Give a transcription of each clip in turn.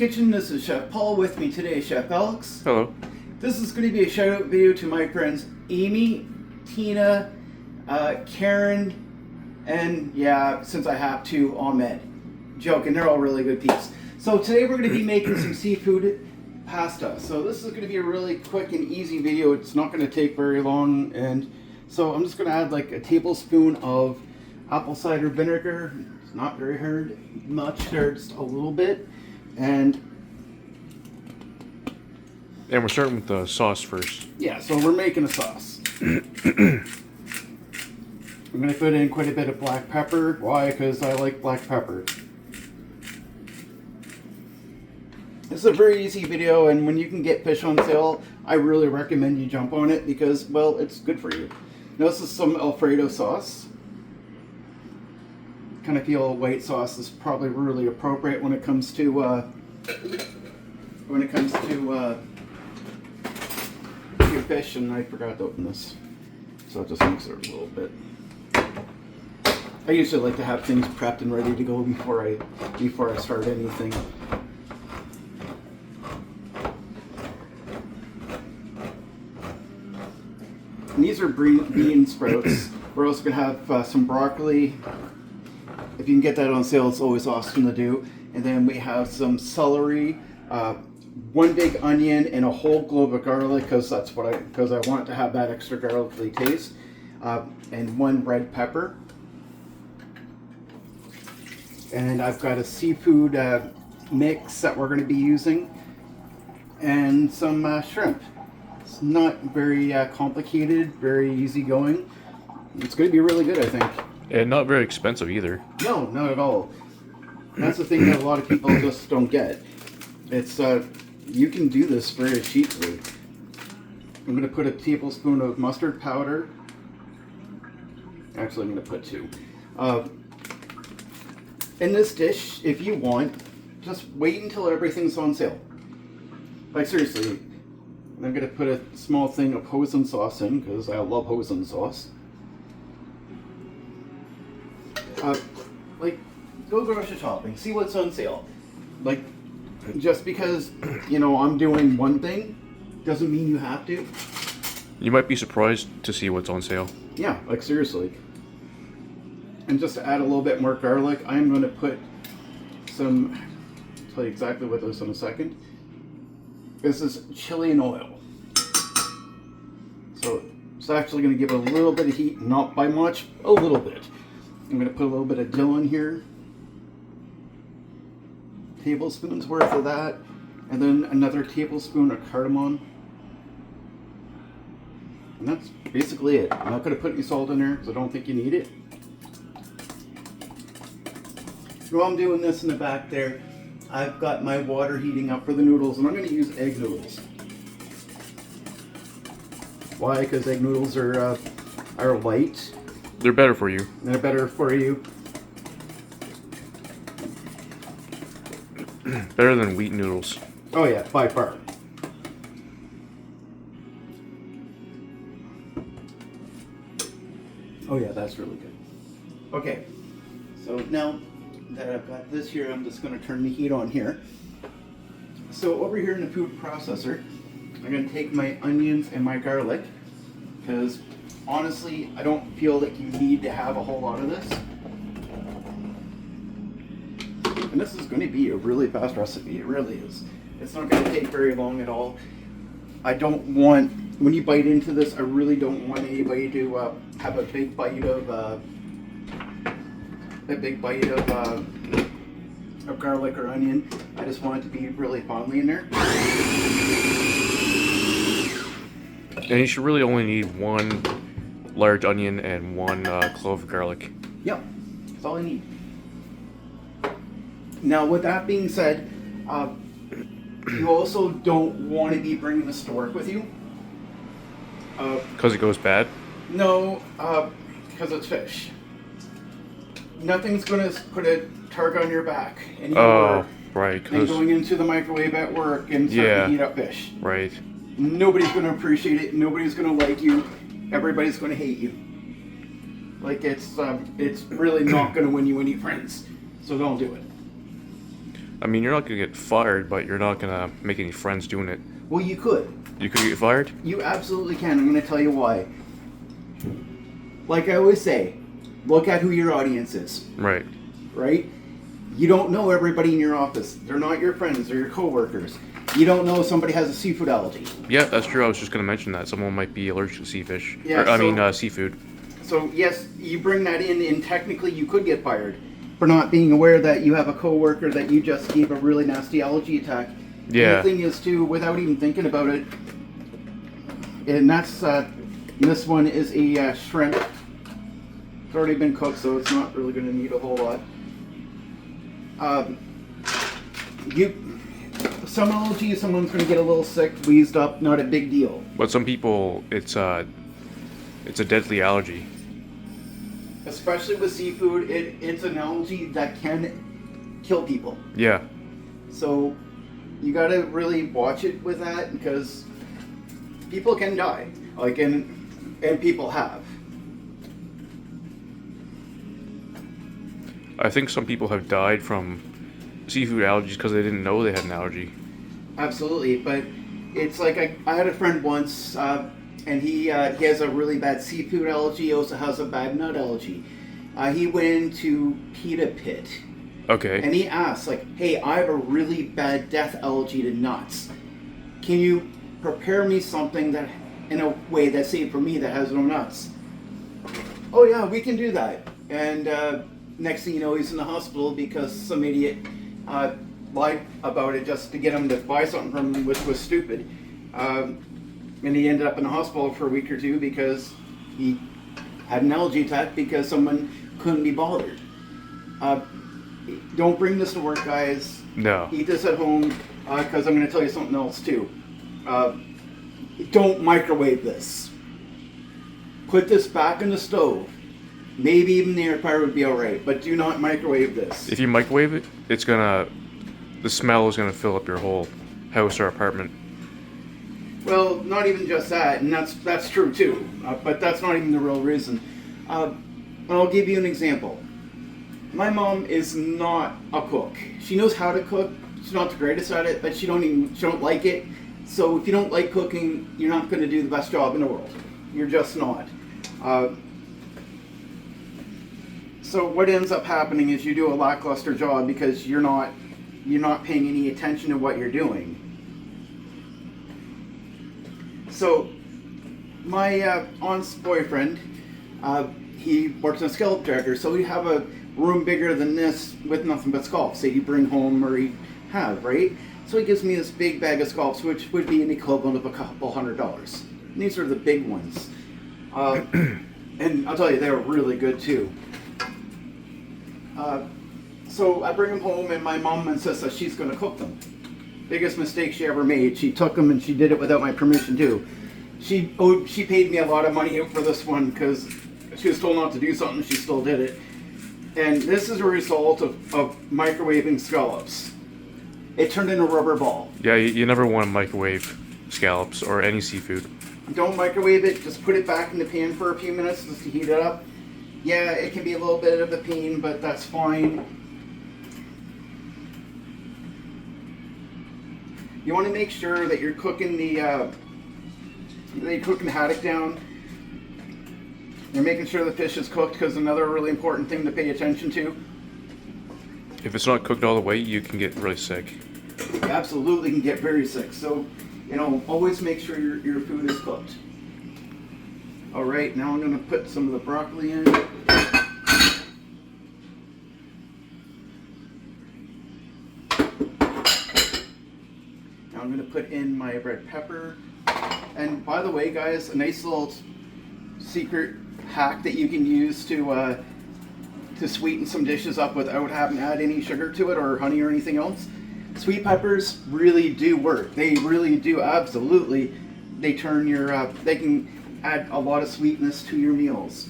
Kitchen. This is Chef Paul. With me today, Chef Alex. Hello. This is going to be a shout out video to my friends Amy, Tina, Karen, and yeah, since I have to, Ahmed. Joking, they're all really good peeps. So today we're going to be making some seafood pasta. So this is going to be a really quick and easy video. It's not going to take very long, and so I'm just going to add like a tablespoon of apple cider vinegar. It's not very hard, much there, just a little bit. And we're starting with the sauce first. Yeah, so we're making a sauce. I'm going to put in quite a bit of black pepper. Why? Because I like black pepper. This is a very easy video, and when you can get fish on sale, I really recommend you jump on it because, well, it's good for you. Now this is some Alfredo sauce. Kind of feel white sauce is probably really appropriate when it comes to your fish, and I forgot to open this, so I'll just mix it a little bit. I usually like to have things prepped and ready to go before I start anything. And these are bean sprouts. We're also going to have some broccoli. If you can get that on sale, it's always awesome to do. And then we have some celery, one big onion, and a whole clove of garlic because I want it to have that extra garlicky taste, and one red pepper. And I've got a seafood mix that we're going to be using, and some shrimp. It's not very complicated, very easy going. It's going to be really good, I think. And not very expensive either. No, not at all. That's the thing that a lot of people just don't get. It's you can do this very cheaply. I'm going to put a tablespoon of mustard powder. Actually, I'm going to put 2. In this dish, if you want, just wait until everything's on sale. Like seriously, I'm going to put a small thing of hoisin sauce in because I love hoisin sauce. Like, go grocery shopping, see what's on sale. Like, just because, you know, I'm doing one thing doesn't mean you have to. You might be surprised to see what's on sale. Yeah, like seriously. And just to add a little bit more garlic, I'm going to put some, I'll tell you exactly what this is in a second. This is chili and oil. So it's actually going to give it a little bit of heat, not by much, a little bit. I'm going to put a little bit of dill in here. Tablespoon's worth of that. And then another tablespoon of cardamom. And that's basically it. I'm not going to put any salt in there because I don't think you need it. While I'm doing this in the back there, I've got my water heating up for the noodles, and I'm going to use egg noodles. Why? Because egg noodles are light. They're better for you. They're better for you. Better than wheat noodles. Oh yeah, by far. Oh yeah, that's really good. Okay, so now that I've got this here, I'm just going to turn the heat on here. So over here in the food processor, I'm going to take my onions and my garlic, because honestly, I don't feel like you need to have a whole lot of this. And this is going to be a really fast recipe, it really is. It's not going to take very long at all. I don't want, when you bite into this, I really don't want anybody to have a big bite of garlic or onion. I just want it to be really finely in there. And you should really only need 1 large onion and 1 clove of garlic. Yep, that's all I need. Now, with that being said, you also don't want to be bringing this to work with you. Because it goes bad? No, because it's fish. Nothing's going to put a target on your back anymore. Oh, right. And going into the microwave at work and start to heat up fish. Right. Nobody's going to appreciate it. Nobody's going to like you. Everybody's going to hate you. Like, it's really not going to win you any friends. So don't do it. I mean, you're not gonna get fired, but you're not gonna make any friends doing it. Well, you could. You could get fired? You absolutely can. I'm going to tell you why. Like I always say, look at who your audience is. Right. Right? You don't know everybody in your office. They're not your friends. They're your coworkers. You don't know if somebody has a seafood allergy. Yeah, that's true. I was just gonna mention that someone might be allergic to seafish. Yeah, Seafood. So yes, you bring that in, and technically you could get fired for not being aware that you have a coworker that you just gave a really nasty allergy attack. Yeah. And the thing is, too, without even thinking about it, and that's this one is a shrimp. It's already been cooked, so it's not really going to need a whole lot. Some allergies, someone's going to get a little sick, wheezed up, not a big deal. But some people, it's a deadly allergy. Especially with seafood, it's an allergy that can kill people. Yeah. So you got to really watch it with that, because people can die, like, and people have. I think some people have died from seafood allergies because they didn't know they had an allergy. Absolutely, but it's like I had a friend once, and he has a really bad seafood allergy. He also has a bad nut allergy. He went into Pita Pit. Okay. And he asked, like, hey, I have a really bad death allergy to nuts. Can you prepare me something that, in a way that's safe for me, that has no nuts? Oh yeah, we can do that. And next thing you know, he's in the hospital because some idiot lied about it just to get him to buy something from him, which was stupid. And he ended up in the hospital for a week or two because he had an allergy attack because someone couldn't be bothered. Don't bring this to work, guys. No. Eat this at home, because I'm going to tell you something else too. Don't microwave this. Put this back in the stove. Maybe even the air fryer would be alright, but do not microwave this. If you microwave it, the smell is gonna fill up your whole house or apartment. Well, not even just that, and that's true too, but that's not even the real reason. I'll give you an example. My mom is not a cook. She knows how to cook. She's not the greatest at it, but she don't like it. So if you don't like cooking, you're not going to do the best job in the world. You're just not. So what ends up happening is you do a lackluster job because you're not paying any attention to what you're doing. So my aunt's boyfriend, he works in a scallop dragger, so we have a room bigger than this with nothing but scallops that you bring home or you have, right? So he gives me this big bag of scallops, which would be an equivalent of a couple $100. And these are the big ones. And I'll tell you, they're really good too. So I bring them home and my mom insists that she's going to cook them. Biggest mistake she ever made. She took them and she did it without my permission too. She paid me a lot of money for this one because she was told not to do something, she still did it. And this is a result of microwaving scallops. It turned into a rubber ball. Yeah, you never want to microwave scallops or any seafood. Don't microwave it, just put it back in the pan for a few minutes just to heat it up. Yeah, it can be a little bit of a pain, but that's fine. You want to make sure that you're cooking the haddock down. You're making sure the fish is cooked, because another really important thing to pay attention to. If it's not cooked all the way, you can get really sick. You absolutely can get very sick. So, always make sure your food is cooked. All right, now I'm going to put some of the broccoli in. Now I'm going to put in my red pepper. And by the way, guys, a nice little secret hack that you can use to sweeten some dishes up without having to add any sugar to it or honey or anything else. Sweet peppers really do work. They really do, absolutely. They turn they can add a lot of sweetness to your meals.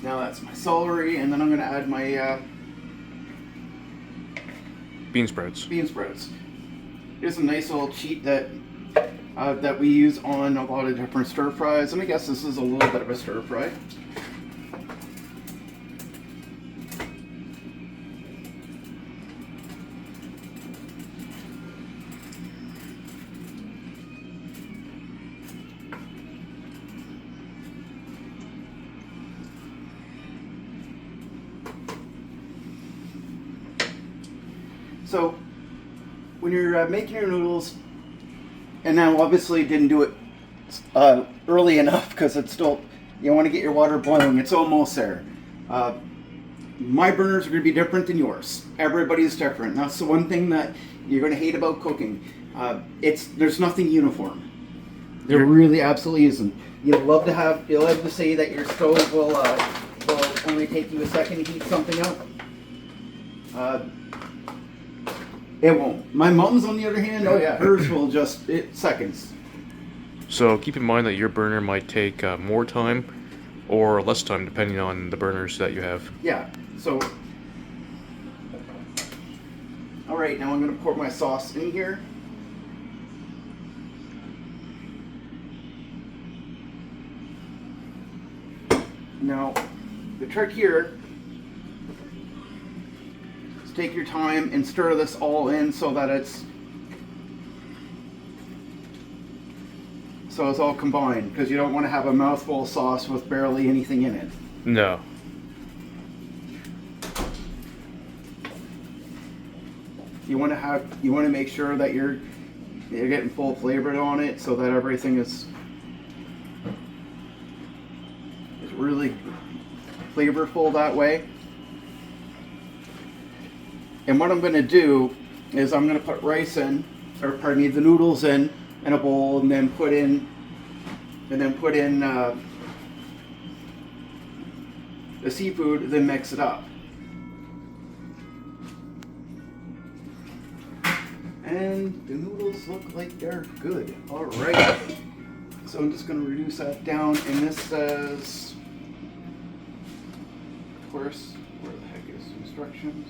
Now that's my celery, and then I'm going to add my bean sprouts. Bean sprouts. Here's a nice little cheat that we use on a lot of different stir fries, and I guess this is a little bit of a stir fry. So when you're making your noodles, and now obviously didn't do it early enough because it's still, you want to get your water boiling. It's almost there. My burners are going to be different than yours. Everybody's different. That's the one thing that you're going to hate about cooking. There's nothing uniform. There really absolutely isn't. You'll love to say that your stove will only take you a second to heat something up. It won't. My mom's, on the other hand, oh yeah, hers will just seconds. So keep in mind that your burner might take more time or less time depending on the burners that you have. Yeah. So, all right, now I'm going to pour my sauce in here. Now, the trick here is take your time and stir this all in so that it's all combined, because you don't want to have a mouthful of sauce with barely anything in it. No. You want to make sure that you're getting full flavored on it, so that everything is really flavorful that way. And what I'm going to do is I'm going to put rice in, or pardon me, the noodles in a bowl, and then put in the seafood, then mix it up. And the noodles look like they're good. All right. So I'm just going to reduce that down, and this says, of course, where the heck is instructions?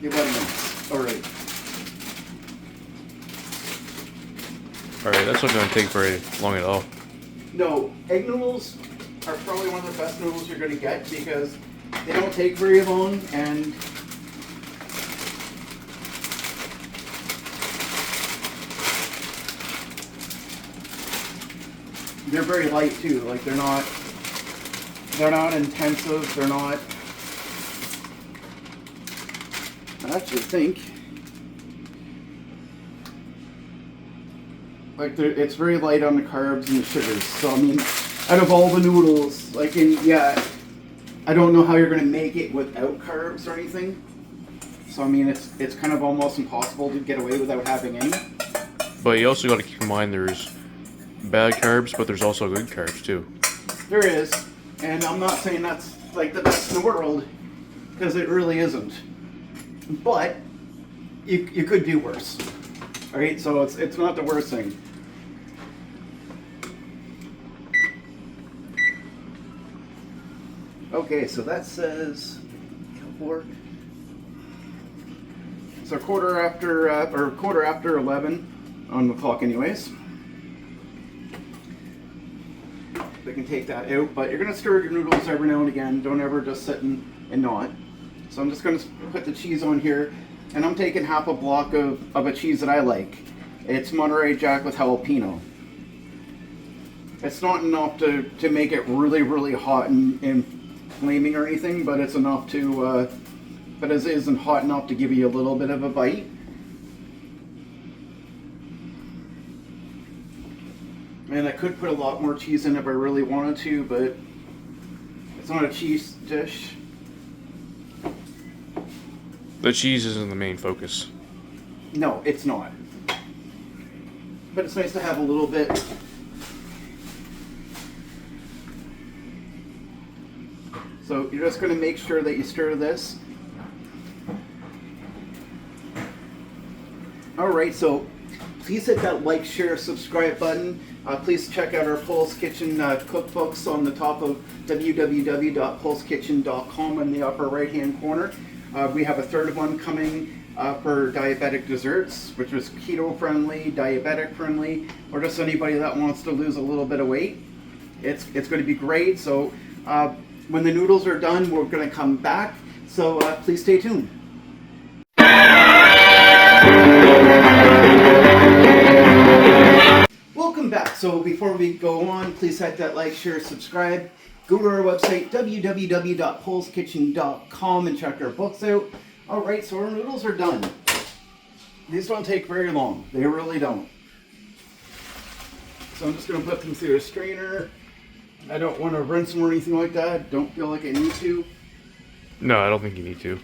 11 minutes. All right. All right, that's not going to take very long at all. No, egg noodles are probably one of the best noodles you're going to get, because they don't take very long, and they're very light too. Like they're not intensive. They're not. I actually think like it's very light on the carbs and the sugars. So I mean, out of all the noodles, I don't know how you're going to make it without carbs or anything. So I mean, it's kind of almost impossible to get away without having any. But you also got to keep in mind there's bad carbs, but there's also good carbs too. There is, and I'm not saying that's like the best in the world, because it really isn't. But you could do worse. All right, so it's not the worst thing. Okay, so that says 4. So quarter after 11 on the clock, anyways. We can take that out, but you're gonna stir your noodles every now and again. Don't ever just sit and not. So I'm just gonna put the cheese on here, and I'm taking half a block of a cheese that I like. It's Monterey Jack with jalapeno. It's not enough to make it really, really hot and flaming or anything, but it's enough to, but it isn't hot enough to give you a little bit of a bite. And I could put a lot more cheese in if I really wanted to, but it's not a cheese dish. The cheese isn't the main focus. No, it's not. But it's nice to have a little bit. So you're just going to make sure that you stir this. Alright, so please hit that like, share, subscribe button. Please check out our Poul's Kitchen cookbooks on the top of www.poulskitchen.com in the upper right hand corner. We have a third one coming for diabetic desserts, which is keto friendly, diabetic friendly, or just anybody that wants to lose a little bit of weight. It's going to be great. So when the noodles are done, we're going to come back. So please stay tuned. Welcome back. So before we go on, please hit that like, share, subscribe. go to our website, www.poulskitchen.com, and check our books out. Alright, so our noodles are done. These don't take very long. They really don't. So I'm just going to put them through a strainer. I don't want to rinse them or anything like that. Don't feel like I need to. No, I don't think you need to.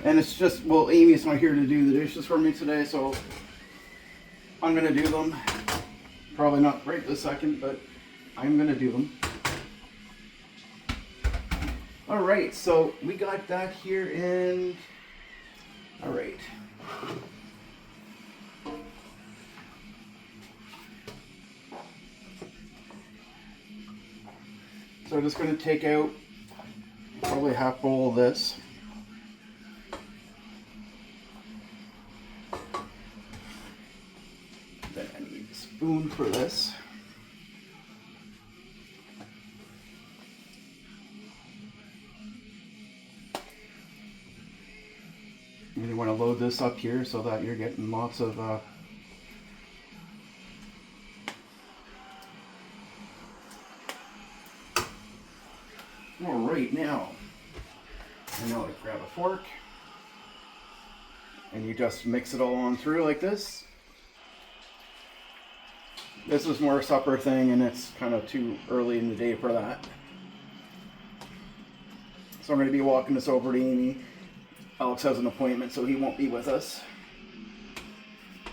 And it's just, well, Amy's not here to do the dishes for me today, so I'm going to do them. Probably not right this second, but I'm going to do them. Alright, so we got that here in... Alright. So I'm just going to take out probably a half bowl of this. Then I need a spoon for this. And you want to load this up here so that you're getting lots of Alright, now I know I grab a fork and you just mix it all on through like this. This is more a supper thing and it's kind of too early in the day for that. So I'm going to be walking this over to Amy. Alex has an appointment, so he won't be with us.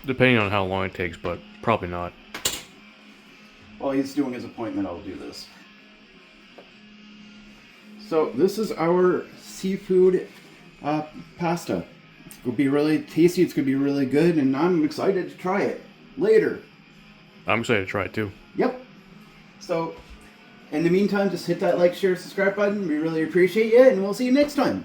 Depending on how long it takes, but probably not. While he's doing his appointment, I'll do this. So this is our seafood pasta. It'll be really tasty, it's going to be really good, and I'm excited to try it later. I'm excited to try it too. Yep. So, in the meantime, just hit that like, share, subscribe button. We really appreciate you, and we'll see you next time.